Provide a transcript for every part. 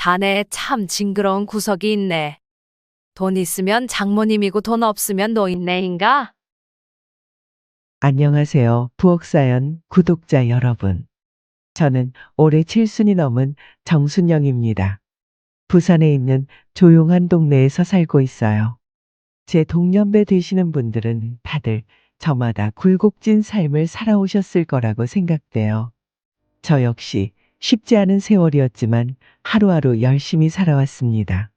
자네 참 징그러운 구석이 있네. 돈 있으면 장모님이고 돈 없으면 노인네인가? 안녕하세요. 부엌사연 구독자 여러분. 저는 올해 7순이 넘은 정순영입니다. 부산에 있는 조용한 동네에서 살고 있어요. 제 동년배 되시는 분들은 다들 저마다 굴곡진 삶을 살아오셨을 거라고 생각돼요. 저 역시 쉽지 않은 세월이었지만 하루하루 열심히 살아왔습니다.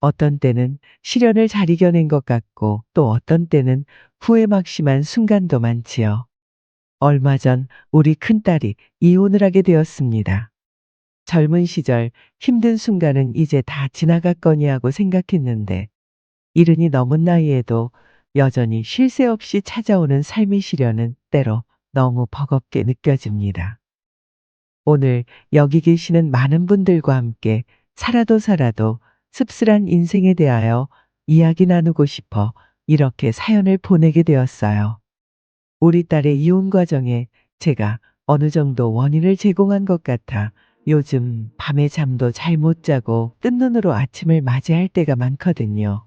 어떤 때는 시련을 잘 이겨낸 것 같고 또 어떤 때는 후회막심한 순간도 많지요. 얼마 전 우리 큰딸이 이혼을 하게 되었습니다. 젊은 시절 힘든 순간은 이제 다 지나갔거니 하고 생각했는데 이른이 넘은 나이에도 여전히 쉴 새 없이 찾아오는 삶의 시련은 때로 너무 버겁게 느껴집니다. 오늘 여기 계시는 많은 분들과 함께 살아도 씁쓸한 인생에 대하여 이야기 나누고 싶어 이렇게 사연을 보내게 되었어요. 우리 딸의 이혼 과정에 제가 어느 정도 원인을 제공한 것 같아 요즘 밤에 잠도 잘 못 자고 뜬 눈으로 아침을 맞이할 때가 많거든요.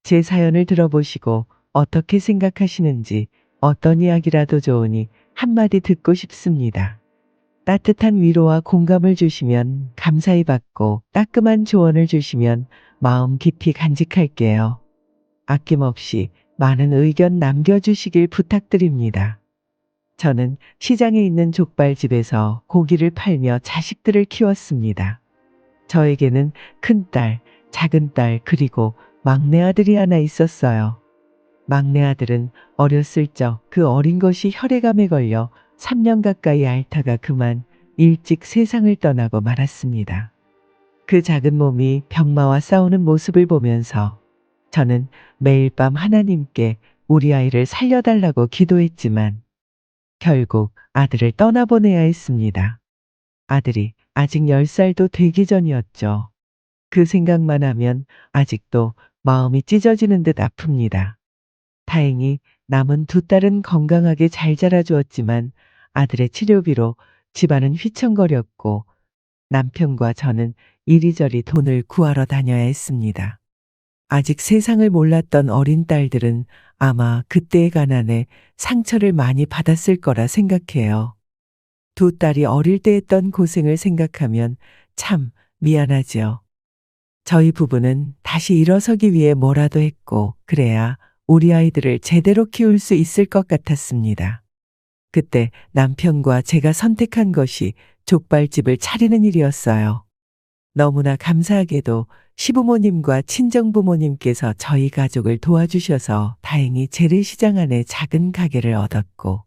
제 사연을 들어보시고 어떻게 생각하시는지 어떤 이야기라도 좋으니 한마디 듣고 싶습니다. 따뜻한 위로와 공감을 주시면 감사히 받고 따끔한 조언을 주시면 마음 깊이 간직할게요. 아낌없이 많은 의견 남겨주시길 부탁드립니다. 저는 시장에 있는 족발집에서 고기를 팔며 자식들을 키웠습니다. 저에게는 큰딸, 작은딸, 그리고 막내 아들이 하나 있었어요. 막내 아들은 어렸을 적 그 어린 것이 혈액암에 걸려 3년 가까이 앓다가 그만 일찍 세상을 떠나고 말았습니다. 그 작은 몸이 병마와 싸우는 모습을 보면서 저는 매일 밤 하나님께 우리 아이를 살려달라고 기도했지만 결국 아들을 떠나보내야 했습니다. 아들이 아직 10살도 되기 전이었죠. 그 생각만 하면 아직도 마음이 찢어지는 듯 아픕니다. 다행히 남은 두 딸은 건강하게 잘 자라주었지만 아들의 치료비로 집안은 휘청거렸고 남편과 저는 이리저리 돈을 구하러 다녀야 했습니다. 아직 세상을 몰랐던 어린 딸들은 아마 그때의 가난에 상처를 많이 받았을 거라 생각해요. 두 딸이 어릴 때 했던 고생을 생각하면 참 미안하지요. 저희 부부는 다시 일어서기 위해 뭐라도 했고 그래야 우리 아이들을 제대로 키울 수 있을 것 같았습니다. 그때 남편과 제가 선택한 것이 족발집을 차리는 일이었어요. 너무나 감사하게도 시부모님과 친정부모님께서 저희 가족을 도와주셔서 다행히 재래시장 안에 작은 가게를 얻었고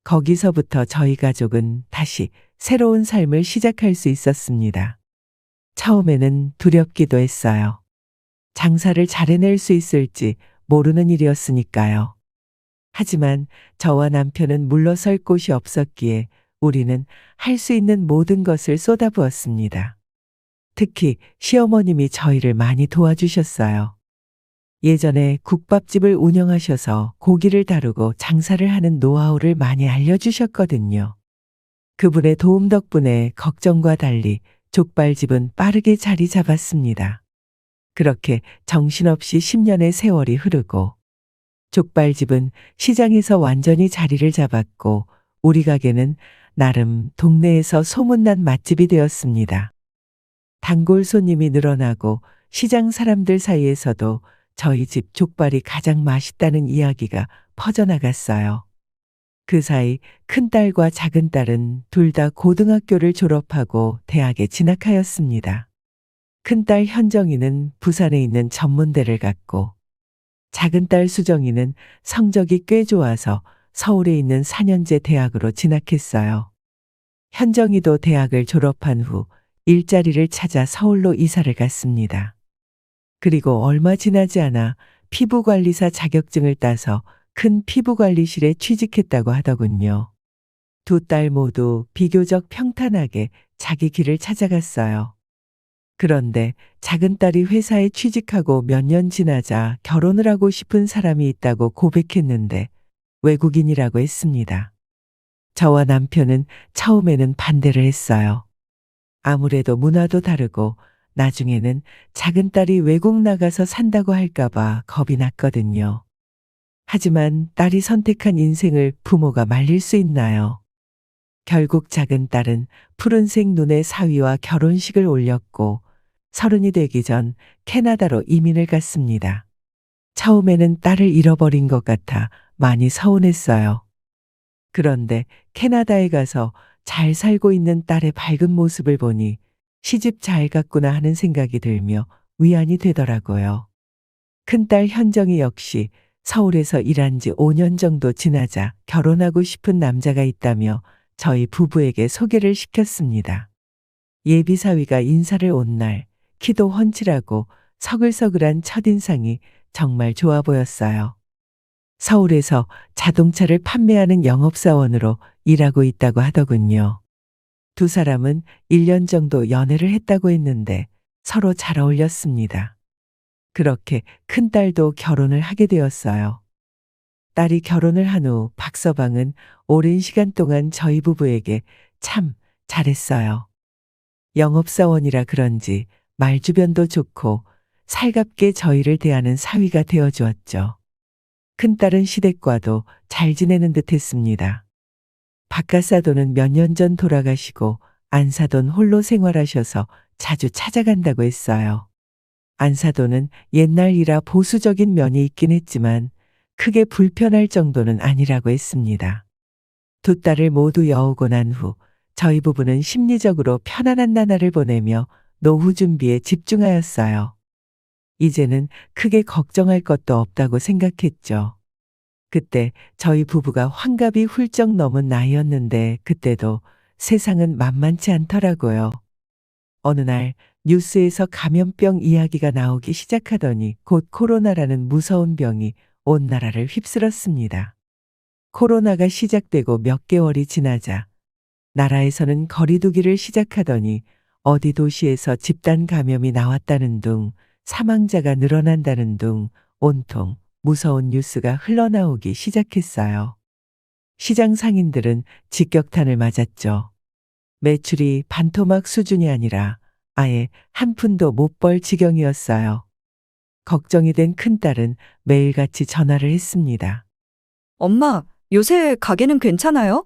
거기서부터 저희 가족은 다시 새로운 삶을 시작할 수 있었습니다. 처음에는 두렵기도 했어요. 장사를 잘 해낼 수 있을지 모르는 일이었으니까요. 하지만 저와 남편은 물러설 곳이 없었기에 우리는 할 수 있는 모든 것을 쏟아부었습니다. 특히 시어머님이 저희를 많이 도와주셨어요. 예전에 국밥집을 운영하셔서 고기를 다루고 장사를 하는 노하우를 많이 알려주셨거든요. 그분의 도움 덕분에 걱정과 달리 족발집은 빠르게 자리 잡았습니다. 그렇게 정신없이 10년의 세월이 흐르고 족발집은 시장에서 완전히 자리를 잡았고 우리 가게는 나름 동네에서 소문난 맛집이 되었습니다. 단골 손님이 늘어나고 시장 사람들 사이에서도 저희 집 족발이 가장 맛있다는 이야기가 퍼져나갔어요. 그 사이 큰딸과 작은딸은 둘 다 고등학교를 졸업하고 대학에 진학하였습니다. 큰딸 현정이는 부산에 있는 전문대를 갔고 작은딸 수정이는 성적이 꽤 좋아서 서울에 있는 4년제 대학으로 진학했어요. 현정이도 대학을 졸업한 후 일자리를 찾아 서울로 이사를 갔습니다. 그리고 얼마 지나지 않아 피부관리사 자격증을 따서 큰 피부관리실에 취직했다고 하더군요. 두 딸 모두 비교적 평탄하게 자기 길을 찾아갔어요. 그런데 작은 딸이 회사에 취직하고 몇 년 지나자 결혼을 하고 싶은 사람이 있다고 고백했는데 외국인이라고 했습니다. 저와 남편은 처음에는 반대를 했어요. 아무래도 문화도 다르고 나중에는 작은 딸이 외국 나가서 산다고 할까봐 겁이 났거든요. 하지만 딸이 선택한 인생을 부모가 말릴 수 있나요? 결국 작은 딸은 푸른색 눈의 사위와 결혼식을 올렸고 30이 되기 전 캐나다로 이민을 갔습니다. 처음에는 딸을 잃어버린 것 같아 많이 서운했어요. 그런데 캐나다에 가서 잘 살고 있는 딸의 밝은 모습을 보니 시집 잘 갔구나 하는 생각이 들며 위안이 되더라고요. 큰딸 현정이 역시 서울에서 일한 지 5년 정도 지나자 결혼하고 싶은 남자가 있다며 저희 부부에게 소개를 시켰습니다. 예비사위가 인사를 온 날 키도 훤칠하고 서글서글한 첫인상이 정말 좋아 보였어요. 서울에서 자동차를 판매하는 영업사원으로 일하고 있다고 하더군요. 두 사람은 1년 정도 연애를 했다고 했는데 서로 잘 어울렸습니다. 그렇게 큰딸도 결혼을 하게 되었어요. 딸이 결혼을 한 후 박서방은 오랜 시간 동안 저희 부부에게 참 잘했어요. 영업사원이라 그런지 말주변도 좋고 살갑게 저희를 대하는 사위가 되어주었죠. 큰딸은 시댁과도 잘 지내는 듯 했습니다. 박가사도는 몇 년 전 돌아가시고 안사돈 홀로 생활하셔서 자주 찾아간다고 했어요. 안사돈은 옛날이라 보수적인 면이 있긴 했지만 크게 불편할 정도는 아니라고 했습니다. 두 딸을 모두 여우고 난 후 저희 부부는 심리적으로 편안한 나날을 보내며 노후 준비에 집중하였어요. 이제는 크게 걱정할 것도 없다고 생각했죠. 그때 저희 부부가 환갑이 훌쩍 넘은 나이였는데 그때도 세상은 만만치 않더라고요. 어느 날 뉴스에서 감염병 이야기가 나오기 시작하더니 곧 코로나라는 무서운 병이 온 나라를 휩쓸었습니다. 코로나가 시작되고 몇 개월이 지나자 나라에서는 거리두기를 시작하더니 어디 도시에서 집단 감염이 나왔다는 둥, 사망자가 늘어난다는 둥 온통 무서운 뉴스가 흘러나오기 시작했어요. 시장 상인들은 직격탄을 맞았죠. 매출이 반토막 수준이 아니라 아예 한 푼도 못 벌 지경이었어요. 걱정이 된 큰딸은 매일같이 전화를 했습니다. 엄마, 요새 가게는 괜찮아요?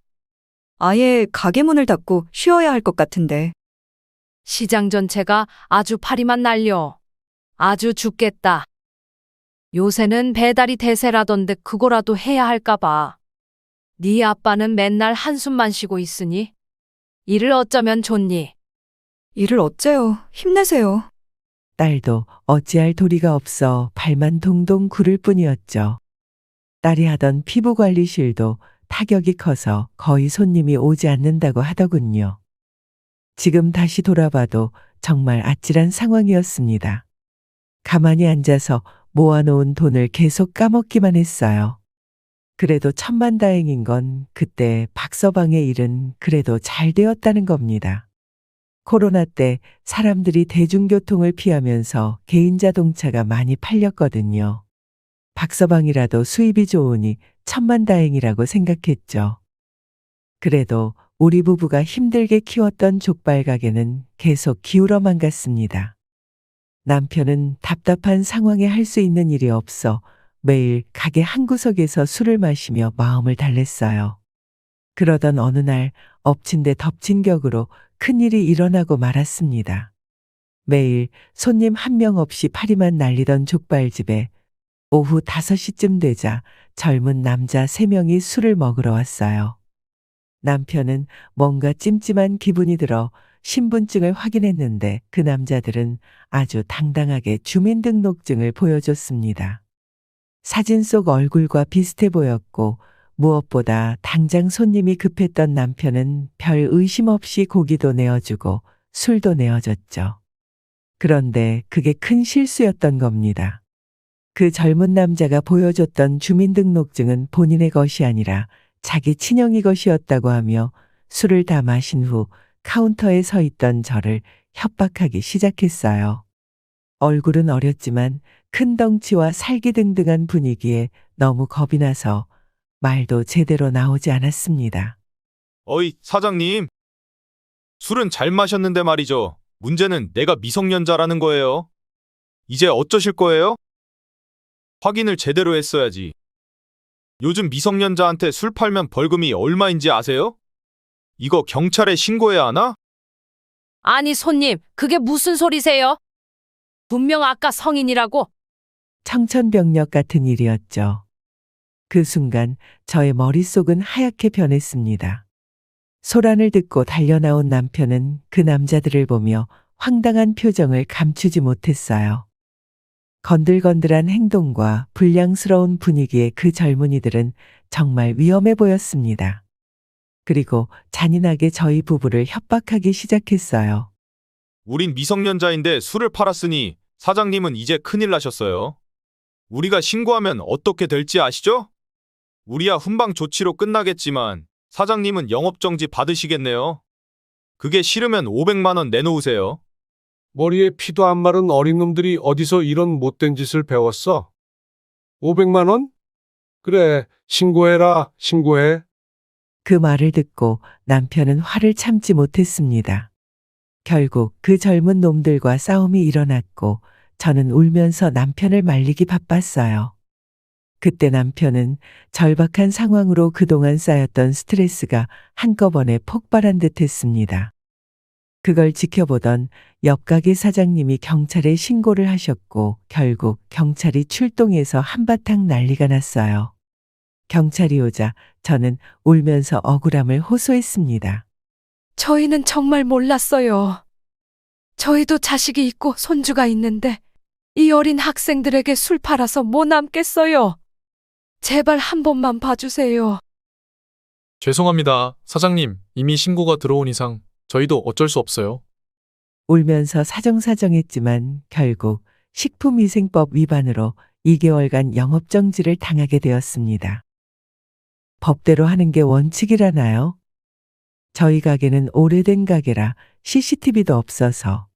아예 가게 문을 닫고 쉬어야 할 것 같은데. 시장 전체가 아주 파리만 날려. 아주 죽겠다. 요새는 배달이 대세라던데 그거라도 해야 할까 봐. 네 아빠는 맨날 한숨만 쉬고 있으니 일을 어쩌면 좋니? 일을 어째요? 힘내세요. 딸도 어찌할 도리가 없어 발만 동동 구를 뿐이었죠. 딸이 하던 피부관리실도 타격이 커서 거의 손님이 오지 않는다고 하더군요. 지금 다시 돌아봐도 정말 아찔한 상황이었습니다. 가만히 앉아서 모아놓은 돈을 계속 까먹기만 했어요. 그래도 천만다행인 건 그때 박서방의 일은 그래도 잘 되었다는 겁니다. 코로나 때 사람들이 대중교통을 피하면서 개인 자동차가 많이 팔렸거든요. 박서방이라도 수입이 좋으니 천만다행이라고 생각했죠. 그래도 우리 부부가 힘들게 키웠던 족발 가게는 계속 기울어만 갔습니다. 남편은 답답한 상황에 할 수 있는 일이 없어 매일 가게 한구석에서 술을 마시며 마음을 달랬어요. 그러던 어느 날 엎친 데 덮친 격으로 큰일이 일어나고 말았습니다. 매일 손님 한 명 없이 파리만 날리던 족발집에 오후 5시쯤 되자 젊은 남자 3명이 술을 먹으러 왔어요. 남편은 뭔가 찜찜한 기분이 들어 신분증을 확인했는데 그 남자들은 아주 당당하게 주민등록증을 보여줬습니다. 사진 속 얼굴과 비슷해 보였고 무엇보다 당장 손님이 급했던 남편은 별 의심 없이 고기도 내어주고 술도 내어줬죠. 그런데 그게 큰 실수였던 겁니다. 그 젊은 남자가 보여줬던 주민등록증은 본인의 것이 아니라 자기 친형이 것이었다고 하며 술을 다 마신 후 카운터에 서 있던 저를 협박하기 시작했어요. 얼굴은 어렸지만 큰 덩치와 살기등등한 분위기에 너무 겁이 나서 말도 제대로 나오지 않았습니다. 어이, 사장님. 술은 잘 마셨는데 말이죠. 문제는 내가 미성년자라는 거예요. 이제 어쩌실 거예요? 확인을 제대로 했어야지. 요즘 미성년자한테 술 팔면 벌금이 얼마인지 아세요? 이거 경찰에 신고해야 하나? 아니, 손님, 그게 무슨 소리세요? 분명 아까 성인이라고. 청천벽력 같은 일이었죠. 그 순간 저의 머릿속은 하얗게 변했습니다. 소란을 듣고 달려나온 남편은 그 남자들을 보며 황당한 표정을 감추지 못했어요. 건들건들한 행동과 불량스러운 분위기의 그 젊은이들은 정말 위험해 보였습니다. 그리고 잔인하게 저희 부부를 협박하기 시작했어요. 우린 미성년자인데 술을 팔았으니 사장님은 이제 큰일 나셨어요. 우리가 신고하면 어떻게 될지 아시죠? 우리야 훈방 조치로 끝나겠지만 사장님은 영업정지 받으시겠네요. 그게 싫으면 500만 원 내놓으세요. 머리에 피도 안 마른 어린 놈들이 어디서 이런 못된 짓을 배웠어? 500만 원? 그래, 신고해라, 신고해. 그 말을 듣고 남편은 화를 참지 못했습니다. 결국 그 젊은 놈들과 싸움이 일어났고 저는 울면서 남편을 말리기 바빴어요. 그때 남편은 절박한 상황으로 그동안 쌓였던 스트레스가 한꺼번에 폭발한 듯 했습니다. 그걸 지켜보던 옆 가게 사장님이 경찰에 신고를 하셨고 결국 경찰이 출동해서 한바탕 난리가 났어요. 경찰이 오자 저는 울면서 억울함을 호소했습니다. 저희는 정말 몰랐어요. 저희도 자식이 있고 손주가 있는데 이 어린 학생들에게 술 팔아서 못 남겠어요. 제발 한 번만 봐주세요. 죄송합니다. 사장님, 이미 신고가 들어온 이상 저희도 어쩔 수 없어요. 울면서 사정사정했지만 결국 식품위생법 위반으로 2개월간 영업정지를 당하게 되었습니다. 법대로 하는 게 원칙이라나요? 저희 가게는 오래된 가게라 CCTV도 없어서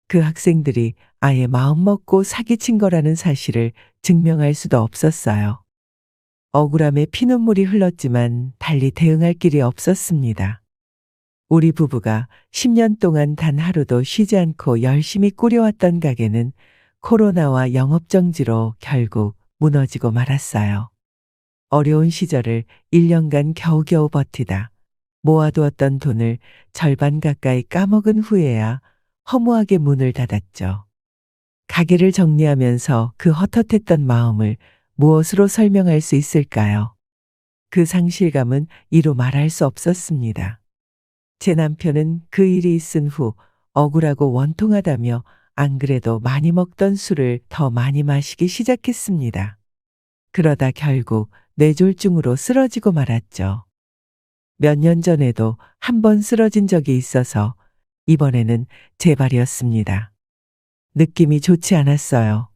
그 학생들이 아예 마음먹고 사기친 거라는 사실을 증명할 수도 없었어요. 억울함에 피눈물이 흘렀지만 달리 대응할 길이 없었습니다. 우리 부부가 10년 동안 단 하루도 쉬지 않고 열심히 꾸려왔던 가게는 코로나와 영업정지로 결국 무너지고 말았어요. 어려운 시절을 1년간 겨우겨우 버티다 모아두었던 돈을 절반 가까이 까먹은 후에야 허무하게 문을 닫았죠. 가게를 정리하면서 그 헛헛했던 마음을 무엇으로 설명할 수 있을까요? 그 상실감은 이루 말할 수 없었습니다. 제 남편은 그 일이 있은 후 억울하고 원통하다며 안 그래도 많이 먹던 술을 더 많이 마시기 시작했습니다. 그러다 결국 뇌졸중으로 쓰러지고 말았죠. 몇 년 전에도 한 번 쓰러진 적이 있어서 이번에는 재발이었습니다. 느낌이 좋지 않았어요.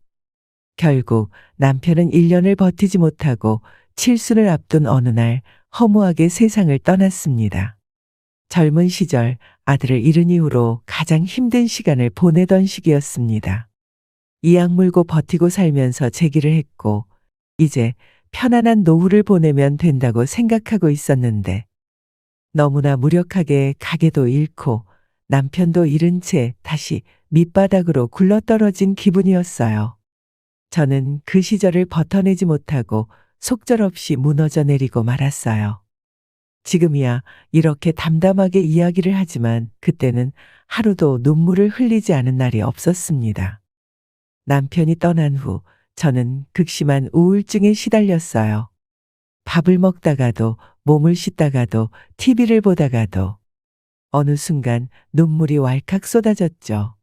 결국 남편은 1년을 버티지 못하고 칠순을 앞둔 어느 날 허무하게 세상을 떠났습니다. 젊은 시절 아들을 잃은 이후로 가장 힘든 시간을 보내던 시기였습니다. 이악 물고 버티고 살면서 제기를 했고 이제 편안한 노후를 보내면 된다고 생각하고 있었는데 너무나 무력하게 가게도 잃고 남편도 잃은 채 다시 밑바닥으로 굴러떨어진 기분이었어요. 저는 그 시절을 버텨내지 못하고 속절없이 무너져 내리고 말았어요. 지금이야 이렇게 담담하게 이야기를 하지만 그때는 하루도 눈물을 흘리지 않은 날이 없었습니다. 남편이 떠난 후 저는 극심한 우울증에 시달렸어요. 밥을 먹다가도 몸을 씻다가도 TV를 보다가도 어느 순간 눈물이 왈칵 쏟아졌죠.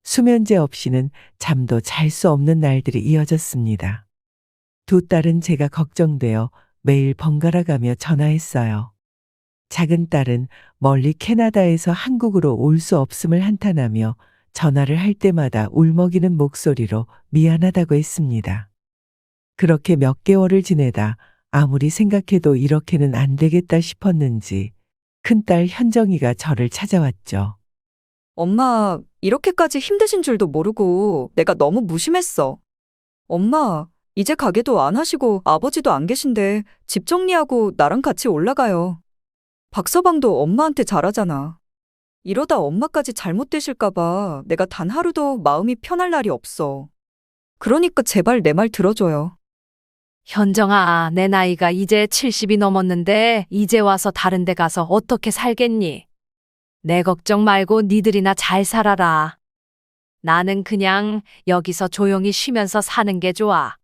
수면제 없이는 잠도 잘 수 없는 날들이 이어졌습니다. 두 딸은 제가 걱정되어 매일 번갈아 가며 전화했어요. 작은 딸은 멀리 캐나다에서 한국으로 올 수 없음을 한탄하며 전화를 할 때마다 울먹이는 목소리로 미안하다고 했습니다. 그렇게 몇 개월을 지내다 아무리 생각해도 이렇게는 안 되겠다 싶었는지 큰딸 현정이가 저를 찾아왔죠. 엄마, 이렇게까지 힘드신 줄도 모르고 내가 너무 무심했어. 엄마, 이제 가게도 안 하시고 아버지도 안 계신데 집 정리하고 나랑 같이 올라가요. 박서방도 엄마한테 잘하잖아. 이러다 엄마까지 잘못되실까봐 내가 단 하루도 마음이 편할 날이 없어. 그러니까 제발 내 말 들어줘요. 현정아, 내 나이가 이제 70이 넘었는데 이제 와서 다른 데 가서 어떻게 살겠니? 내 걱정 말고 니들이나 잘 살아라. 나는 그냥 여기서 조용히 쉬면서 사는 게 좋아.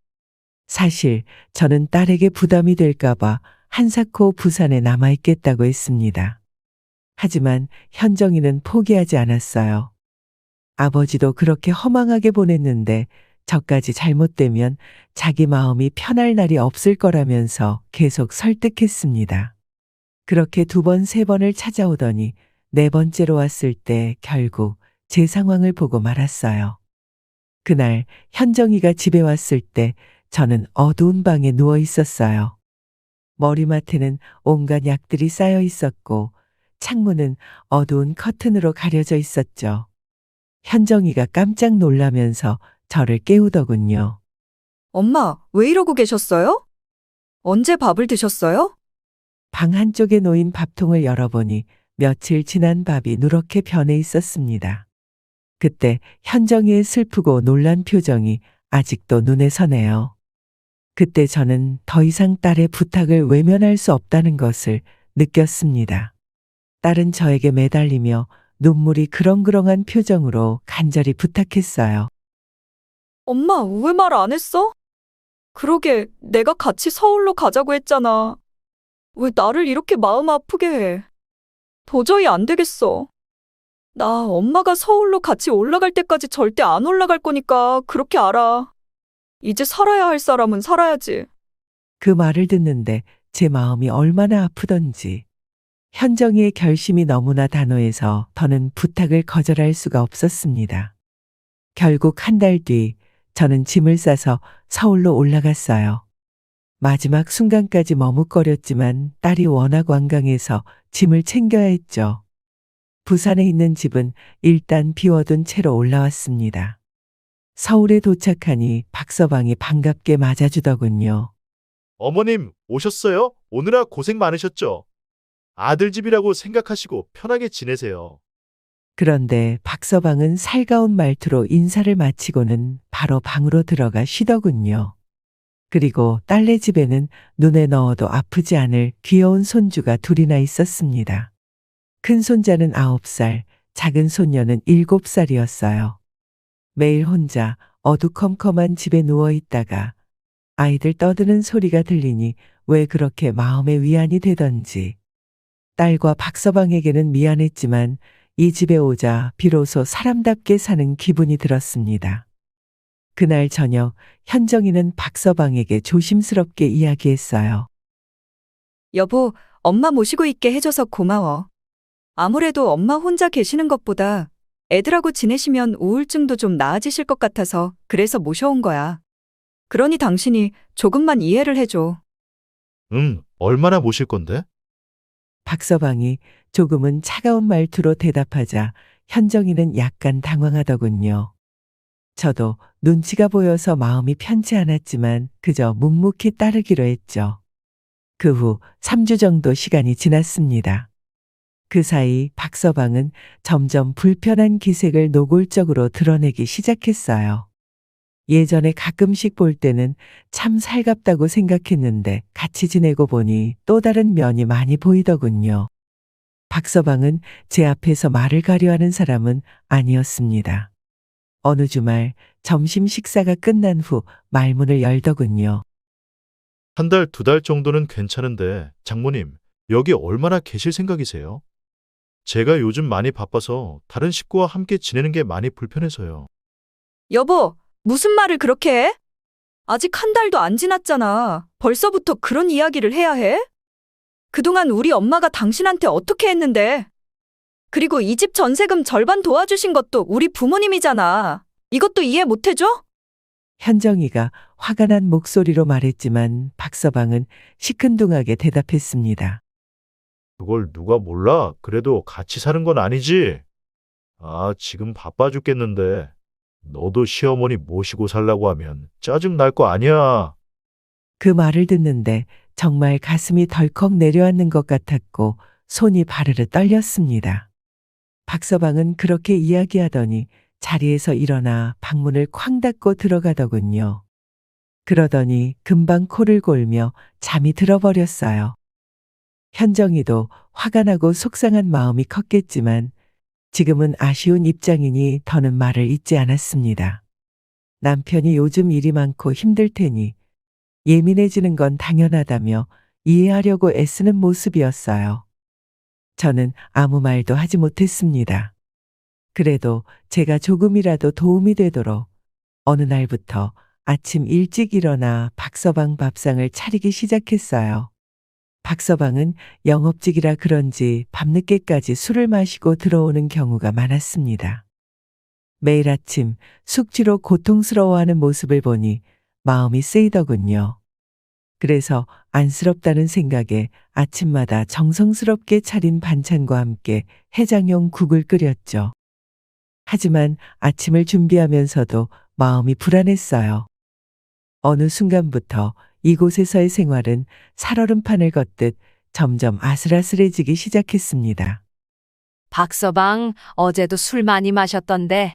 사실 저는 딸에게 부담이 될까봐 한사코 부산에 남아있겠다고 했습니다. 하지만 현정이는 포기하지 않았어요. 아버지도 그렇게 허망하게 보냈는데 저까지 잘못되면 자기 마음이 편할 날이 없을 거라면서 계속 설득했습니다. 그렇게 2번, 3번을 찾아오더니 4번째로 왔을 때 결국 제 상황을 보고 말았어요. 그날 현정이가 집에 왔을 때 저는 어두운 방에 누워 있었어요. 머리맡에는 온갖 약들이 쌓여 있었고 창문은 어두운 커튼으로 가려져 있었죠. 현정이가 깜짝 놀라면서 저를 깨우더군요. 엄마, 왜 이러고 계셨어요? 언제 밥을 드셨어요? 방 한쪽에 놓인 밥통을 열어보니 며칠 지난 밥이 누렇게 변해 있었습니다. 그때 현정이의 슬프고 놀란 표정이 아직도 눈에 서네요. 그때 저는 더 이상 딸의 부탁을 외면할 수 없다는 것을 느꼈습니다. 딸은 저에게 매달리며 눈물이 그렁그렁한 표정으로 간절히 부탁했어요. 엄마, 왜 말 안 했어? 그러게, 내가 같이 서울로 가자고 했잖아. 왜 나를 이렇게 마음 아프게 해? 도저히 안 되겠어. 나 엄마가 서울로 같이 올라갈 때까지 절대 안 올라갈 거니까 그렇게 알아. 이제 살아야 할 사람은 살아야지. 그 말을 듣는데 제 마음이 얼마나 아프던지. 현정이의 결심이 너무나 단호해서 더는 부탁을 거절할 수가 없었습니다. 결국 한 달 뒤 저는 짐을 싸서 서울로 올라갔어요. 마지막 순간까지 머뭇거렸지만 딸이 워낙 완강해서 짐을 챙겨야 했죠. 부산에 있는 집은 일단 비워둔 채로 올라왔습니다. 서울에 도착하니 박서방이 반갑게 맞아주더군요. 어머님, 오셨어요? 오느라 고생 많으셨죠? 아들 집이라고 생각하시고 편하게 지내세요. 그런데 박서방은 살가운 말투로 인사를 마치고는 바로 방으로 들어가 쉬더군요. 그리고 딸네 집에는 눈에 넣어도 아프지 않을 귀여운 손주가 2이나 있었습니다. 큰 손자는 9살, 작은 손녀는 7살이었어요. 매일 혼자 어두컴컴한 집에 누워 있다가 아이들 떠드는 소리가 들리니 왜 그렇게 마음의 위안이 되던지. 딸과 박서방에게는 미안했지만 이 집에 오자 비로소 사람답게 사는 기분이 들었습니다. 그날 저녁 현정이는 박서방에게 조심스럽게 이야기했어요. 여보, 엄마 모시고 있게 해줘서 고마워. 아무래도 엄마 혼자 계시는 것보다 애들하고 지내시면 우울증도 좀 나아지실 것 같아서 그래서 모셔온 거야. 그러니 당신이 조금만 이해를 해줘. 얼마나 모실 건데? 박서방이 조금은 차가운 말투로 대답하자 현정이는 약간 당황하더군요. 저도 눈치가 보여서 마음이 편치 않았지만 그저 묵묵히 따르기로 했죠. 그 후 3주 정도 시간이 지났습니다. 그 사이 박서방은 점점 불편한 기색을 노골적으로 드러내기 시작했어요. 예전에 가끔씩 볼 때는 참 살갑다고 생각했는데 같이 지내고 보니 또 다른 면이 많이 보이더군요. 박서방은 제 앞에서 말을 가려하는 사람은 아니었습니다. 어느 주말 점심 식사가 끝난 후 말문을 열더군요. 한 달, 2달 정도는 괜찮은데, 장모님, 여기 얼마나 계실 생각이세요? 제가 요즘 많이 바빠서 다른 식구와 함께 지내는 게 많이 불편해서요. 여보, 무슨 말을 그렇게 해? 아직 한 달도 안 지났잖아. 벌써부터 그런 이야기를 해야 해? 그동안 우리 엄마가 당신한테 어떻게 했는데? 그리고 이 집 전세금 절반 도와주신 것도 우리 부모님이잖아. 이것도 이해 못 해줘? 현정이가 화가 난 목소리로 말했지만 박서방은 시큰둥하게 대답했습니다. 그걸 누가 몰라? 그래도 같이 사는 건 아니지? 아, 지금 바빠 죽겠는데. 너도 시어머니 모시고 살라고 하면 짜증 날 거 아니야. 그 말을 듣는데 정말 가슴이 덜컥 내려앉는 것 같았고 손이 바르르 떨렸습니다. 박서방은 그렇게 이야기하더니 자리에서 일어나 방문을 쾅 닫고 들어가더군요. 그러더니 금방 코를 골며 잠이 들어버렸어요. 현정이도 화가 나고 속상한 마음이 컸겠지만 지금은 아쉬운 입장이니 더는 말을 잇지 않았습니다. 남편이 요즘 일이 많고 힘들 테니 예민해지는 건 당연하다며 이해하려고 애쓰는 모습이었어요. 저는 아무 말도 하지 못했습니다. 그래도 제가 조금이라도 도움이 되도록 어느 날부터 아침 일찍 일어나 박서방 밥상을 차리기 시작했어요. 박서방은 영업직이라 그런지 밤늦게까지 술을 마시고 들어오는 경우가 많았습니다. 매일 아침 숙취로 고통스러워하는 모습을 보니 마음이 쓰이더군요. 그래서 안쓰럽다는 생각에 아침마다 정성스럽게 차린 반찬과 함께 해장용 국을 끓였죠. 하지만 아침을 준비하면서도 마음이 불안했어요. 어느 순간부터 이곳에서의 생활은 살얼음판을 걷듯 점점 아슬아슬해지기 시작했습니다. 박서방, 어제도 술 많이 마셨던데.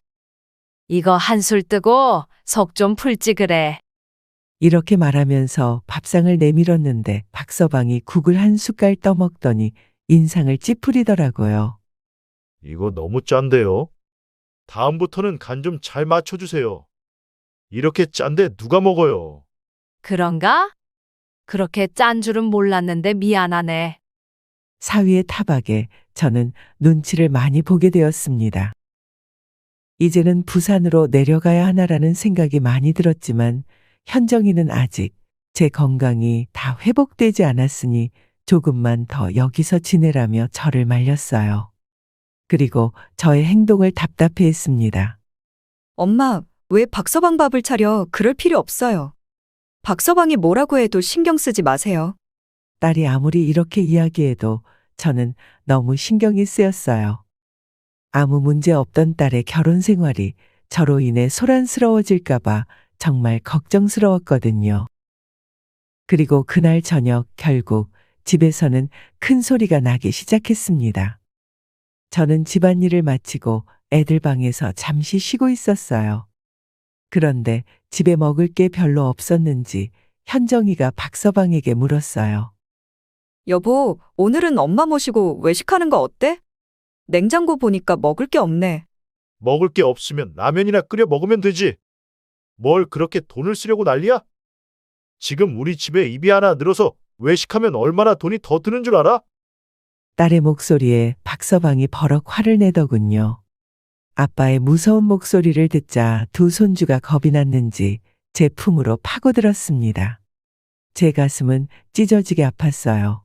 이거 한술 뜨고 속 좀 풀지 그래. 이렇게 말하면서 밥상을 내밀었는데 박서방이 국을 한 숟갈 떠먹더니 인상을 찌푸리더라고요. 이거 너무 짠데요? 다음부터는 간 좀 잘 맞춰주세요. 이렇게 짠데 누가 먹어요? 그런가? 그렇게 짠 줄은 몰랐는데 미안하네. 사위의 타박에 저는 눈치를 많이 보게 되었습니다. 이제는 부산으로 내려가야 하나라는 생각이 많이 들었지만 현정이는 아직 제 건강이 다 회복되지 않았으니 조금만 더 여기서 지내라며 저를 말렸어요. 그리고 저의 행동을 답답해했습니다. 엄마, 왜 박서방 밥을 차려? 그럴 필요 없어요. 박서방이 뭐라고 해도 신경 쓰지 마세요. 딸이 아무리 이렇게 이야기해도 저는 너무 신경이 쓰였어요. 아무 문제 없던 딸의 결혼 생활이 저로 인해 소란스러워질까봐 정말 걱정스러웠거든요. 그리고 그날 저녁 결국 집에서는 큰 소리가 나기 시작했습니다. 저는 집안일을 마치고 애들 방에서 잠시 쉬고 있었어요. 그런데 집에 먹을 게 별로 없었는지 현정이가 박서방에게 물었어요. 여보, 오늘은 엄마 모시고 외식하는 거 어때? 냉장고 보니까 먹을 게 없네. 먹을 게 없으면 라면이나 끓여 먹으면 되지. 뭘 그렇게 돈을 쓰려고 난리야? 지금 우리 집에 입이 하나 늘어서 외식하면 얼마나 돈이 더 드는 줄 알아? 딸의 목소리에 박서방이 버럭 화를 내더군요. 아빠의 무서운 목소리를 듣자 두 손주가 겁이 났는지 제 품으로 파고들었습니다. 제 가슴은 찢어지게 아팠어요.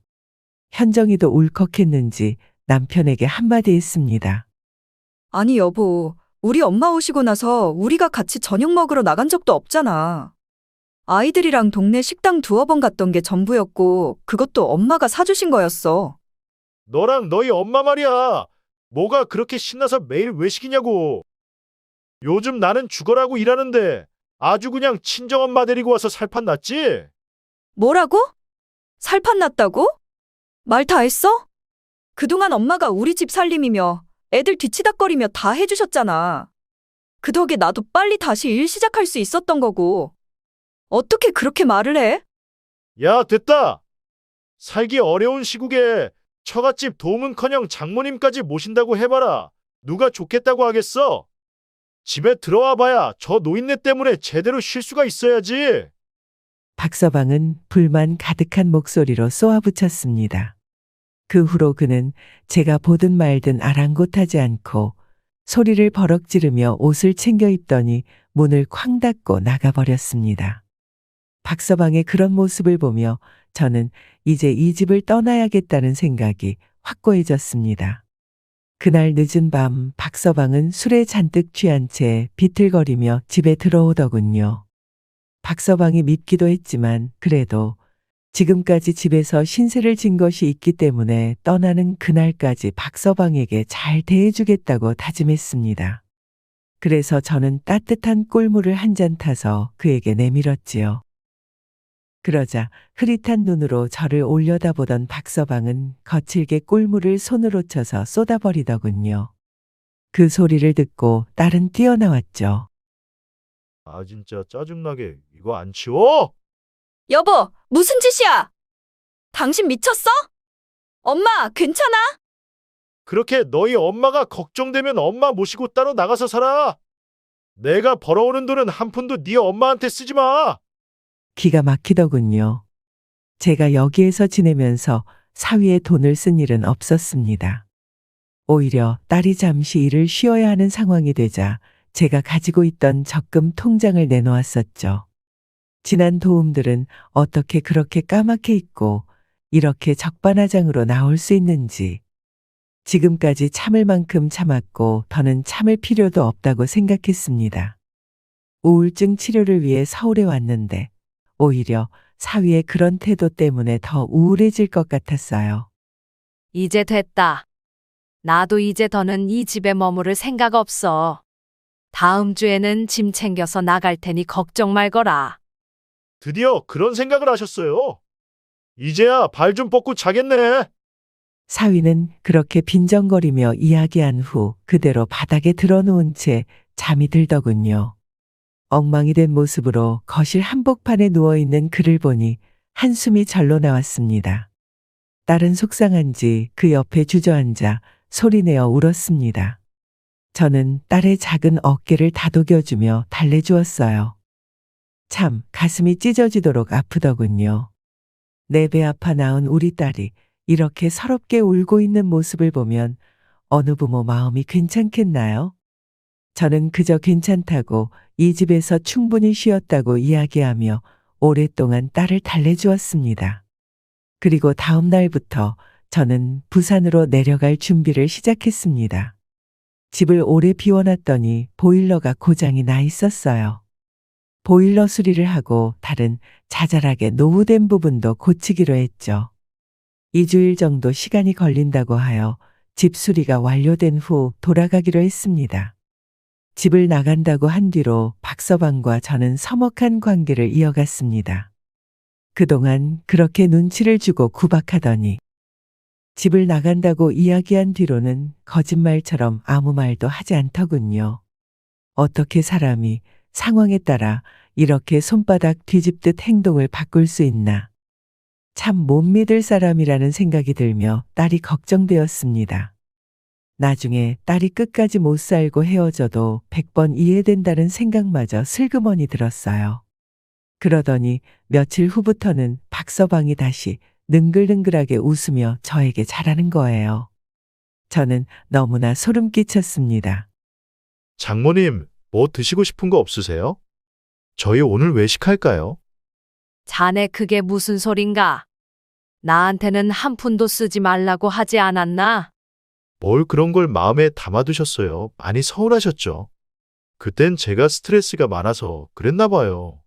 현정이도 울컥했는지 남편에게 한마디 했습니다. 아니 여보, 우리 엄마 오시고 나서 우리가 같이 저녁 먹으러 나간 적도 없잖아. 아이들이랑 동네 식당 두어 번 갔던 게 전부였고 그것도 엄마가 사주신 거였어. 너랑 너희 엄마 말이야. 뭐가 그렇게 신나서 매일 외식이냐고. 요즘 나는 죽어라고 일하는데 아주 그냥 친정엄마 데리고 와서 살판 났지? 뭐라고? 살판 났다고? 말 다 했어? 그동안 엄마가 우리 집 살림이며 애들 뒤치다꺼리며 다 해주셨잖아. 그 덕에 나도 빨리 다시 일 시작할 수 있었던 거고. 어떻게 그렇게 말을 해? 야, 됐다. 살기 어려운 시국에 처갓집 도움은커녕 장모님까지 모신다고 해봐라. 누가 좋겠다고 하겠어? 집에 들어와 봐야 저 노인네 때문에 제대로 쉴 수가 있어야지. 박서방은 불만 가득한 목소리로 쏘아붙였습니다. 그 후로 그는 제가 보든 말든 아랑곳하지 않고 소리를 버럭 지르며 옷을 챙겨 입더니 문을 쾅 닫고 나가버렸습니다. 박서방의 그런 모습을 보며 저는 이제 이 집을 떠나야겠다는 생각이 확고해졌습니다. 그날 늦은 밤 박서방은 술에 잔뜩 취한 채 비틀거리며 집에 들어오더군요. 박서방이 밉기도 했지만 그래도 지금까지 집에서 신세를 진 것이 있기 때문에 떠나는 그날까지 박서방에게 잘 대해주겠다고 다짐했습니다. 그래서 저는 따뜻한 꿀물을 한 잔 타서 그에게 내밀었지요. 그러자 흐릿한 눈으로 저를 올려다보던 박서방은 거칠게 꿀물을 손으로 쳐서 쏟아버리더군요. 그 소리를 듣고 딸은 뛰어나왔죠. 아, 진짜 짜증나게 이거 안 치워? 여보, 무슨 짓이야? 당신 미쳤어? 엄마, 괜찮아? 그렇게 너희 엄마가 걱정되면 엄마 모시고 따로 나가서 살아. 내가 벌어오는 돈은 한 푼도 네 엄마한테 쓰지 마. 기가 막히더군요. 제가 여기에서 지내면서 사위의 돈을 쓴 일은 없었습니다. 오히려 딸이 잠시 일을 쉬어야 하는 상황이 되자 제가 가지고 있던 적금 통장을 내놓았었죠. 지난 도움들은 어떻게 그렇게 까맣게 있고 이렇게 적반하장으로 나올 수 있는지 지금까지 참을 만큼 참았고 더는 참을 필요도 없다고 생각했습니다. 우울증 치료를 위해 서울에 왔는데 오히려 사위의 그런 태도 때문에 더 우울해질 것 같았어요. 이제 됐다. 나도 이제 더는 이 집에 머무를 생각 없어. 다음 주에는 짐 챙겨서 나갈 테니 걱정 말거라. 드디어 그런 생각을 하셨어요. 이제야 발 좀 뻗고 자겠네. 사위는 그렇게 빈정거리며 이야기한 후 그대로 바닥에 드러누운 채 잠이 들더군요. 엉망이 된 모습으로 거실 한복판에 누워있는 그를 보니 한숨이 절로 나왔습니다. 딸은 속상한지 그 옆에 주저앉아 소리내어 울었습니다. 저는 딸의 작은 어깨를 다독여주며 달래주었어요. 참 가슴이 찢어지도록 아프더군요. 내 배 아파 낳은 우리 딸이 이렇게 서럽게 울고 있는 모습을 보면 어느 부모 마음이 괜찮겠나요? 저는 그저 괜찮다고 이 집에서 충분히 쉬었다고 이야기하며 오랫동안 딸을 달래주었습니다. 그리고 다음 날부터 저는 부산으로 내려갈 준비를 시작했습니다. 집을 오래 비워놨더니 보일러가 고장이 나 있었어요. 보일러 수리를 하고 다른 자잘하게 노후된 부분도 고치기로 했죠. 2주일 정도 시간이 걸린다고 하여 집 수리가 완료된 후 돌아가기로 했습니다. 집을 나간다고 한 뒤로 박서방과 저는 서먹한 관계를 이어갔습니다. 그동안 그렇게 눈치를 주고 구박하더니 집을 나간다고 이야기한 뒤로는 거짓말처럼 아무 말도 하지 않더군요. 어떻게 사람이 상황에 따라 이렇게 손바닥 뒤집듯 행동을 바꿀 수 있나. 참 못 믿을 사람이라는 생각이 들며 딸이 걱정되었습니다. 나중에 딸이 끝까지 못 살고 헤어져도 100번 이해된다는 생각마저 슬그머니 들었어요. 그러더니 며칠 후부터는 박서방이 다시 능글능글하게 웃으며 저에게 잘하는 거예요. 저는 너무나 소름 끼쳤습니다. 장모님, 뭐 드시고 싶은 거 없으세요? 저희 오늘 외식할까요? 자네 그게 무슨 소린가? 나한테는 한 푼도 쓰지 말라고 하지 않았나? 뭘 그런 걸 마음에 담아두셨어요. 많이 서운하셨죠? 그땐 제가 스트레스가 많아서 그랬나 봐요.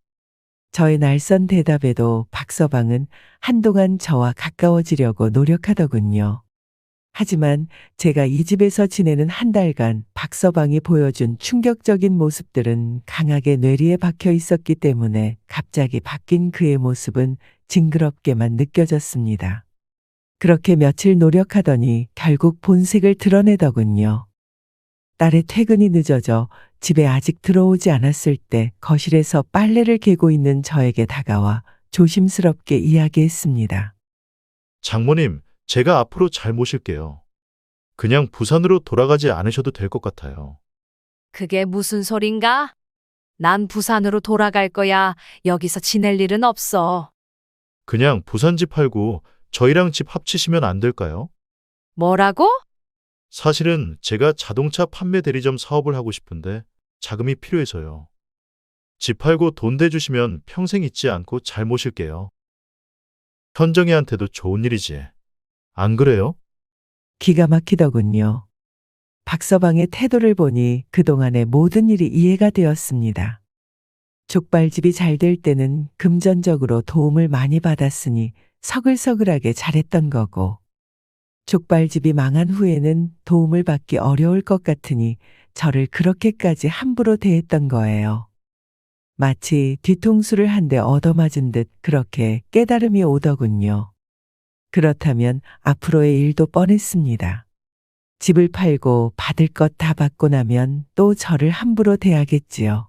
저의 날선 대답에도 박서방은 한동안 저와 가까워지려고 노력하더군요. 하지만 제가 이 집에서 지내는 한 달간 박서방이 보여준 충격적인 모습들은 강하게 뇌리에 박혀 있었기 때문에 갑자기 바뀐 그의 모습은 징그럽게만 느껴졌습니다. 그렇게 며칠 노력하더니 결국 본색을 드러내더군요. 딸의 퇴근이 늦어져 집에 아직 들어오지 않았을 때 거실에서 빨래를 개고 있는 저에게 다가와 조심스럽게 이야기했습니다. 장모님, 제가 앞으로 잘 모실게요. 그냥 부산으로 돌아가지 않으셔도 될 것 같아요. 그게 무슨 소린가? 난 부산으로 돌아갈 거야. 여기서 지낼 일은 없어. 그냥 부산 집 팔고 저희랑 집 합치시면 안 될까요? 뭐라고? 사실은 제가 자동차 판매 대리점 사업을 하고 싶은데 자금이 필요해서요. 집 팔고 돈 대주시면 평생 잊지 않고 잘 모실게요. 현정이한테도 좋은 일이지. 안 그래요? 기가 막히더군요. 박서방의 태도를 보니 그동안의 모든 일이 이해가 되었습니다. 족발집이 잘 될 때는 금전적으로 도움을 많이 받았으니 서글서글하게 잘했던 거고, 족발집이 망한 후에는 도움을 받기 어려울 것 같으니 저를 그렇게까지 함부로 대했던 거예요. 마치 뒤통수를 한 대 얻어맞은 듯 그렇게 깨달음이 오더군요. 그렇다면 앞으로의 일도 뻔했습니다. 집을 팔고 받을 것 다 받고 나면 또 저를 함부로 대하겠지요.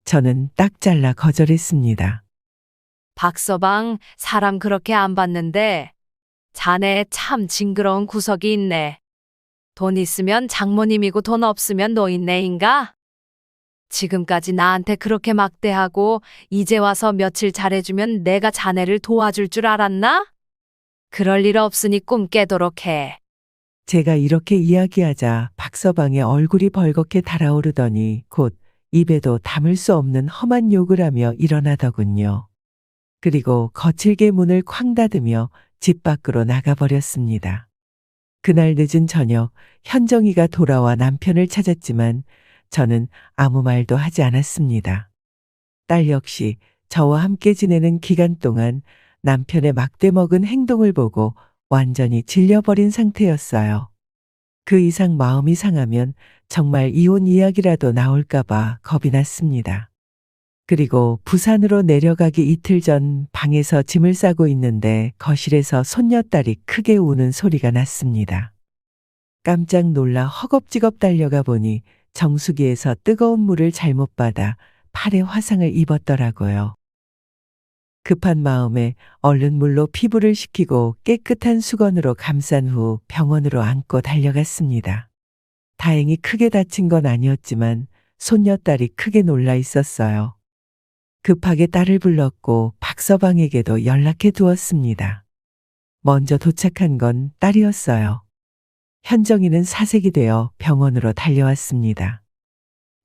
저는 딱 잘라 거절했습니다. 박서방, 사람 그렇게 안 봤는데 자네 참 징그러운 구석이 있네. 돈 있으면 장모님이고 돈 없으면 노인네인가? 지금까지 나한테 그렇게 막대하고 이제 와서 며칠 잘해주면 내가 자네를 도와줄 줄 알았나? 그럴 일 없으니 꿈 깨도록 해. 제가 이렇게 이야기하자 박서방의 얼굴이 벌겋게 달아오르더니 곧 입에도 담을 수 없는 험한 욕을 하며 일어나더군요. 그리고 거칠게 문을 쾅 닫으며 집 밖으로 나가버렸습니다. 그날 늦은 저녁 현정이가 돌아와 남편을 찾았지만 저는 아무 말도 하지 않았습니다. 딸 역시 저와 함께 지내는 기간 동안 남편의 막대먹은 행동을 보고 완전히 질려버린 상태였어요. 그 이상 마음이 상하면 정말 이혼 이야기라도 나올까봐 겁이 났습니다. 그리고 부산으로 내려가기 이틀 전 방에서 짐을 싸고 있는데 거실에서 손녀딸이 크게 우는 소리가 났습니다. 깜짝 놀라 허겁지겁 달려가 보니 정수기에서 뜨거운 물을 잘못 받아 팔에 화상을 입었더라고요. 급한 마음에 얼른 물로 피부를 식히고 깨끗한 수건으로 감싼 후 병원으로 안고 달려갔습니다. 다행히 크게 다친 건 아니었지만 손녀딸이 크게 놀라 있었어요. 급하게 딸을 불렀고 박서방에게도 연락해 두었습니다. 먼저 도착한 건 딸이었어요. 현정이는 사색이 되어 병원으로 달려왔습니다.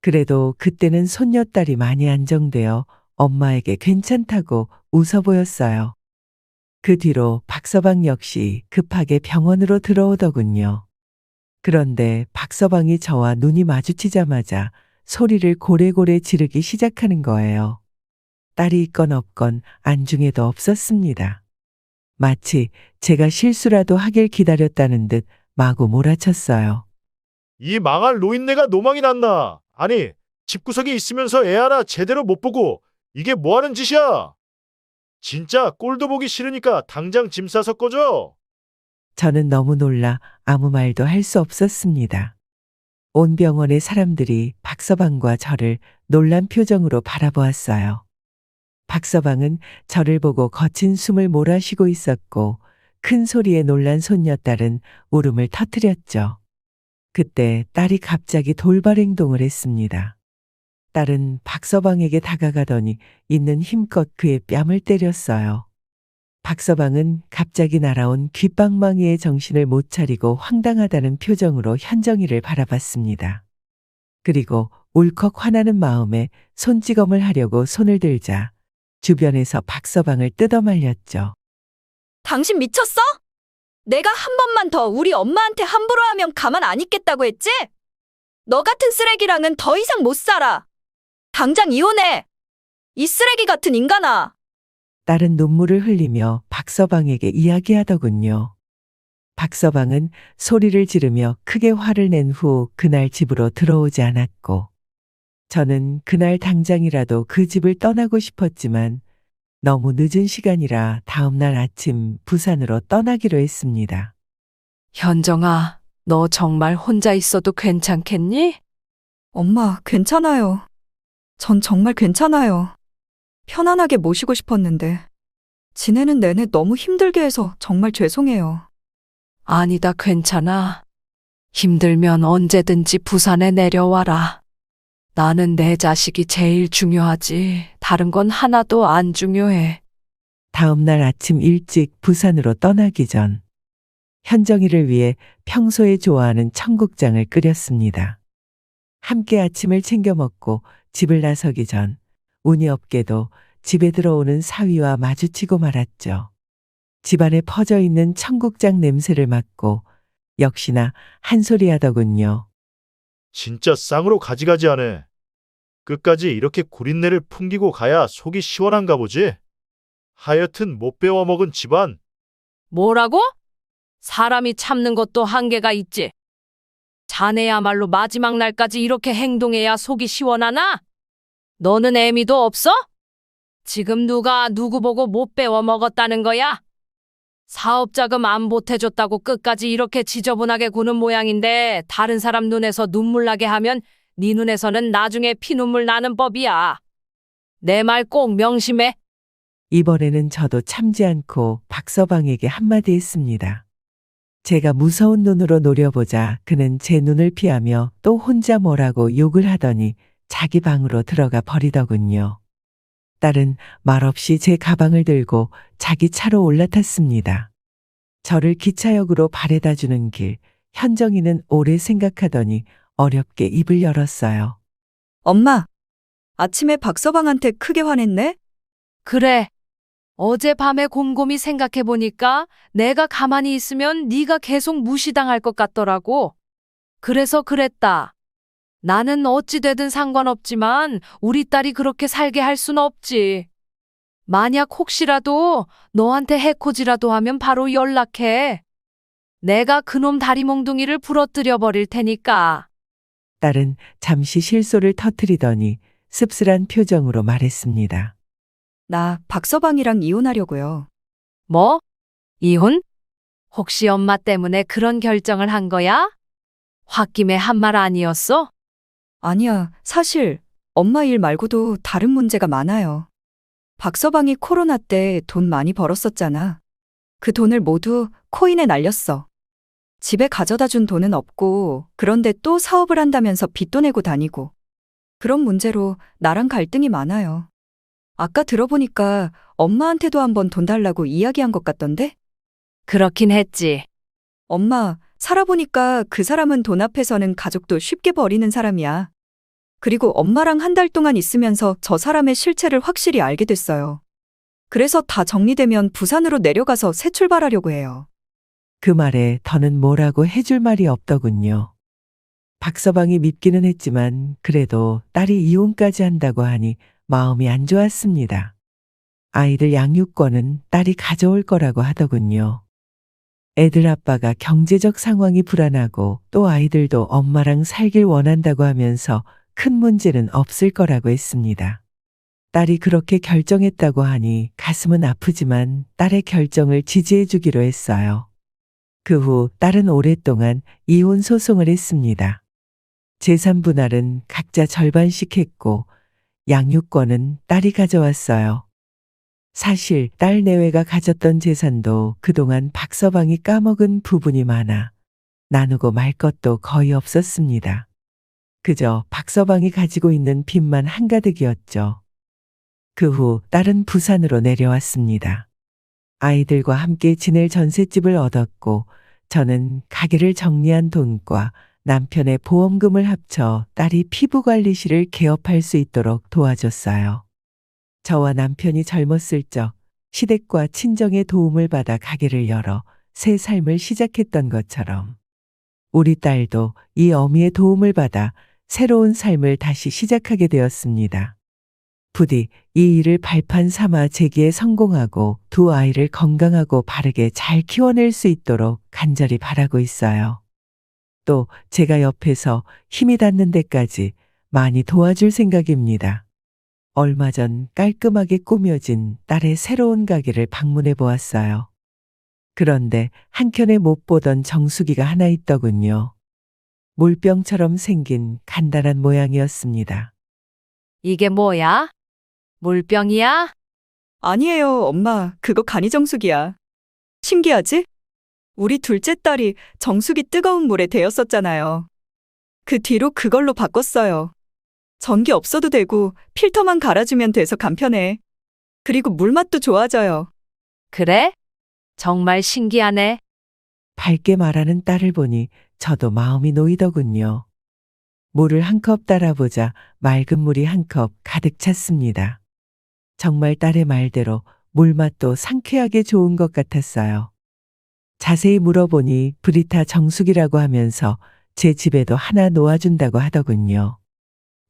그래도 그때는 손녀딸이 많이 안정되어 엄마에게 괜찮다고 웃어 보였어요. 그 뒤로 박서방 역시 급하게 병원으로 들어오더군요. 그런데 박서방이 저와 눈이 마주치자마자 소리를 고래고래 지르기 시작하는 거예요. 딸이 있건 없건 안중에도 없었습니다. 마치 제가 실수라도 하길 기다렸다는 듯 마구 몰아쳤어요. 이 망할 노인네가 노망이 났나? 아니, 집구석에 있으면서 애 하나 제대로 못 보고 이게 뭐 하는 짓이야? 진짜 꼴도 보기 싫으니까 당장 짐 싸서 꺼져. 저는 너무 놀라 아무 말도 할 수 없었습니다. 온 병원의 사람들이 박서방과 저를 놀란 표정으로 바라보았어요. 박서방은 저를 보고 거친 숨을 몰아쉬고 있었고 큰 소리에 놀란 손녀딸은 울음을 터뜨렸죠. 그때 딸이 갑자기 돌발 행동을 했습니다. 딸은 박서방에게 다가가더니 있는 힘껏 그의 뺨을 때렸어요. 박서방은 갑자기 날아온 귓방망이의 정신을 못 차리고 황당하다는 표정으로 현정이를 바라봤습니다. 그리고 울컥 화나는 마음에 손찌검을 하려고 손을 들자 주변에서 박서방을 뜯어말렸죠. 당신 미쳤어? 내가 한 번만 더 우리 엄마한테 함부로 하면 가만 안 있겠다고 했지? 너 같은 쓰레기랑은 더 이상 못 살아. 당장 이혼해. 이 쓰레기 같은 인간아. 딸은 눈물을 흘리며 박서방에게 이야기하더군요. 박서방은 소리를 지르며 크게 화를 낸 후 그날 집으로 들어오지 않았고 저는 그날 당장이라도 그 집을 떠나고 싶었지만 너무 늦은 시간이라 다음날 아침 부산으로 떠나기로 했습니다. 현정아, 너 정말 혼자 있어도 괜찮겠니? 엄마, 괜찮아요. 전 정말 괜찮아요. 편안하게 모시고 싶었는데 지내는 내내 너무 힘들게 해서 정말 죄송해요. 아니다, 괜찮아. 힘들면 언제든지 부산에 내려와라. 나는 내 자식이 제일 중요하지. 다른 건 하나도 안 중요해. 다음날 아침 일찍 부산으로 떠나기 전 현정이를 위해 평소에 좋아하는 청국장을 끓였습니다. 함께 아침을 챙겨 먹고 집을 나서기 전 운이 없게도 집에 들어오는 사위와 마주치고 말았죠. 집안에 퍼져 있는 청국장 냄새를 맡고 역시나 한 소리 하더군요. 진짜 쌍으로 가지가지하네. 끝까지 이렇게 구린내를 풍기고 가야 속이 시원한가 보지? 하여튼 못 배워먹은 집안. 뭐라고? 사람이 참는 것도 한계가 있지. 자네야말로 마지막 날까지 이렇게 행동해야 속이 시원하나? 너는 애미도 없어? 지금 누가 누구 보고 못 배워 먹었다는 거야? 사업자금 안 보태줬다고 끝까지 이렇게 지저분하게 구는 모양인데 다른 사람 눈에서 눈물 나게 하면 네 눈에서는 나중에 피눈물 나는 법이야. 내 말 꼭 명심해. 이번에는 저도 참지 않고 박서방에게 한마디 했습니다. 제가 무서운 눈으로 노려보자 그는 제 눈을 피하며 또 혼자 뭐라고 욕을 하더니 자기 방으로 들어가 버리더군요. 딸은 말없이 제 가방을 들고 자기 차로 올라탔습니다. 저를 기차역으로 바래다 주는 길, 현정이는 오래 생각하더니 어렵게 입을 열었어요. 엄마, 아침에 박서방한테 크게 화냈네? 그래. 어젯밤에 곰곰이 생각해보니까 내가 가만히 있으면 네가 계속 무시당할 것 같더라고. 그래서 그랬다. 나는 어찌 되든 상관없지만 우리 딸이 그렇게 살게 할 순 없지. 만약 혹시라도 너한테 해코지라도 하면 바로 연락해. 내가 그놈 다리 몽둥이를 부러뜨려 버릴 테니까. 딸은 잠시 실소를 터뜨리더니 씁쓸한 표정으로 말했습니다. 나 박서방이랑 이혼하려고요. 뭐? 이혼? 혹시 엄마 때문에 그런 결정을 한 거야? 홧김에 한 말 아니었어? 아니야, 사실 엄마 일 말고도 다른 문제가 많아요. 박서방이 코로나 때 돈 많이 벌었었잖아. 그 돈을 모두 코인에 날렸어. 집에 가져다 준 돈은 없고, 그런데 또 사업을 한다면서 빚도 내고 다니고. 그런 문제로 나랑 갈등이 많아요. 아까 들어보니까 엄마한테도 한번 돈 달라고 이야기한 것 같던데? 그렇긴 했지. 엄마, 살아보니까 그 사람은 돈 앞에서는 가족도 쉽게 버리는 사람이야. 그리고 엄마랑 한 달 동안 있으면서 저 사람의 실체를 확실히 알게 됐어요. 그래서 다 정리되면 부산으로 내려가서 새 출발하려고 해요. 그 말에 더는 뭐라고 해줄 말이 없더군요. 박서방이 밉기는 했지만 그래도 딸이 이혼까지 한다고 하니 마음이 안 좋았습니다. 아이들 양육권은 딸이 가져올 거라고 하더군요. 애들 아빠가 경제적 상황이 불안하고 또 아이들도 엄마랑 살길 원한다고 하면서 큰 문제는 없을 거라고 했습니다. 딸이 그렇게 결정했다고 하니 가슴은 아프지만 딸의 결정을 지지해 주기로 했어요. 그 후 딸은 오랫동안 이혼 소송을 했습니다. 재산 분할은 각자 절반씩 했고 양육권은 딸이 가져왔어요. 사실 딸 내외가 가졌던 재산도 그동안 박서방이 까먹은 부분이 많아 나누고 말 것도 거의 없었습니다. 그저 박서방이 가지고 있는 빚만 한가득이었죠. 그 후 딸은 부산으로 내려왔습니다. 아이들과 함께 지낼 전셋집을 얻었고 저는 가게를 정리한 돈과 남편의 보험금을 합쳐 딸이 피부관리실을 개업할 수 있도록 도와줬어요. 저와 남편이 젊었을 적 시댁과 친정의 도움을 받아 가게를 열어 새 삶을 시작했던 것처럼 우리 딸도 이 어미의 도움을 받아 새로운 삶을 다시 시작하게 되었습니다. 부디 이 일을 발판 삼아 재기에 성공하고 두 아이를 건강하고 바르게 잘 키워낼 수 있도록 간절히 바라고 있어요. 또 제가 옆에서 힘이 닿는 데까지 많이 도와줄 생각입니다. 얼마 전 깔끔하게 꾸며진 딸의 새로운 가게를 방문해 보았어요. 그런데 한켠에 못 보던 정수기가 하나 있더군요. 물병처럼 생긴 간단한 모양이었습니다. 이게 뭐야? 물병이야? 아니에요, 엄마. 그거 간이정수기야. 신기하지? 우리 둘째 딸이 정수기 뜨거운 물에 데였었잖아요. 그 뒤로 그걸로 바꿨어요. 전기 없어도 되고 필터만 갈아주면 돼서 간편해. 그리고 물맛도 좋아져요. 그래? 정말 신기하네. 밝게 말하는 딸을 보니 저도 마음이 놓이더군요. 물을 한 컵 따라보자 맑은 물이 한 컵 가득 찼습니다. 정말 딸의 말대로 물맛도 상쾌하게 좋은 것 같았어요. 자세히 물어보니 브리타 정수기라고 하면서 제 집에도 하나 놓아준다고 하더군요.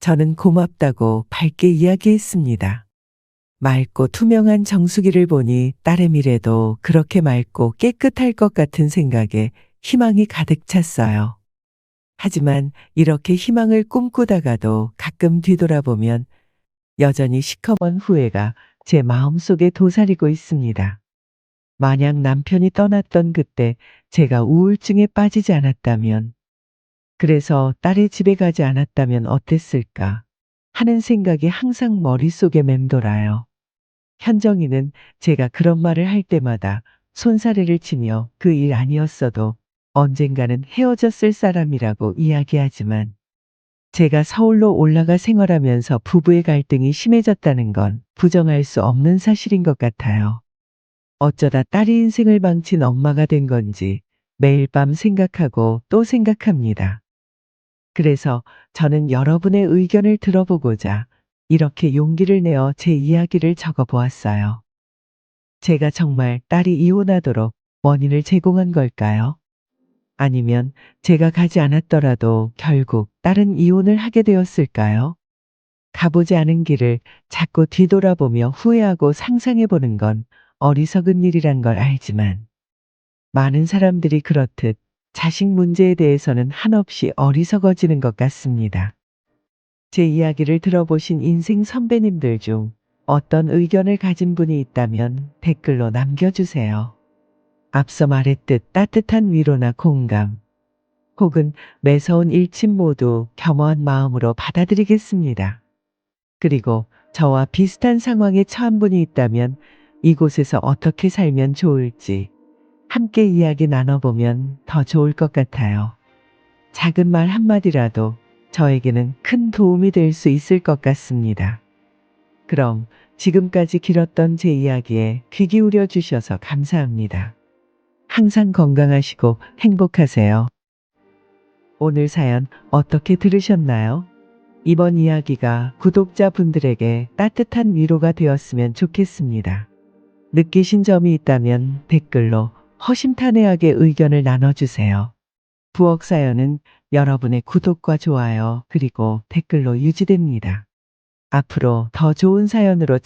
저는 고맙다고 밝게 이야기했습니다. 맑고 투명한 정수기를 보니 딸의 미래도 그렇게 맑고 깨끗할 것 같은 생각에 희망이 가득 찼어요. 하지만 이렇게 희망을 꿈꾸다가도 가끔 뒤돌아보면 여전히 시커먼 후회가 제 마음속에 도사리고 있습니다. 만약 남편이 떠났던 그때 제가 우울증에 빠지지 않았다면, 그래서 딸의 집에 가지 않았다면 어땠을까 하는 생각이 항상 머릿속에 맴돌아요. 현정이는 제가 그런 말을 할 때마다 손사래를 치며 그 일 아니었어도 언젠가는 헤어졌을 사람이라고 이야기하지만, 제가 서울로 올라가 생활하면서 부부의 갈등이 심해졌다는 건 부정할 수 없는 사실인 것 같아요. 어쩌다 딸이 인생을 망친 엄마가 된 건지 매일 밤 생각하고 또 생각합니다. 그래서 저는 여러분의 의견을 들어보고자 이렇게 용기를 내어 제 이야기를 적어 보았어요. 제가 정말 딸이 이혼하도록 원인을 제공한 걸까요? 아니면 제가 가지 않았더라도 결국 딸은 이혼을 하게 되었을까요? 가보지 않은 길을 자꾸 뒤돌아보며 후회하고 상상해보는 건 어리석은 일이란 걸 알지만, 많은 사람들이 그렇듯 자식 문제에 대해서는 한없이 어리석어지는 것 같습니다. 제 이야기를 들어보신 인생 선배님들 중 어떤 의견을 가진 분이 있다면 댓글로 남겨주세요. 앞서 말했듯 따뜻한 위로나 공감, 혹은 매서운 일침 모두 겸허한 마음으로 받아들이겠습니다. 그리고 저와 비슷한 상황에 처한 분이 있다면 이곳에서 어떻게 살면 좋을지 함께 이야기 나눠보면 더 좋을 것 같아요. 작은 말 한마디라도 저에게는 큰 도움이 될 수 있을 것 같습니다. 그럼 지금까지 길었던 제 이야기에 귀 기울여 주셔서 감사합니다. 항상 건강하시고 행복하세요. 오늘 사연 어떻게 들으셨나요? 이번 이야기가 구독자분들에게 따뜻한 위로가 되었으면 좋겠습니다. 느끼신 점이 있다면 댓글로 허심탄회하게 의견을 나눠주세요. 부엌 사연은 여러분의 구독과 좋아요 그리고 댓글로 유지됩니다. 앞으로 더 좋은 사연으로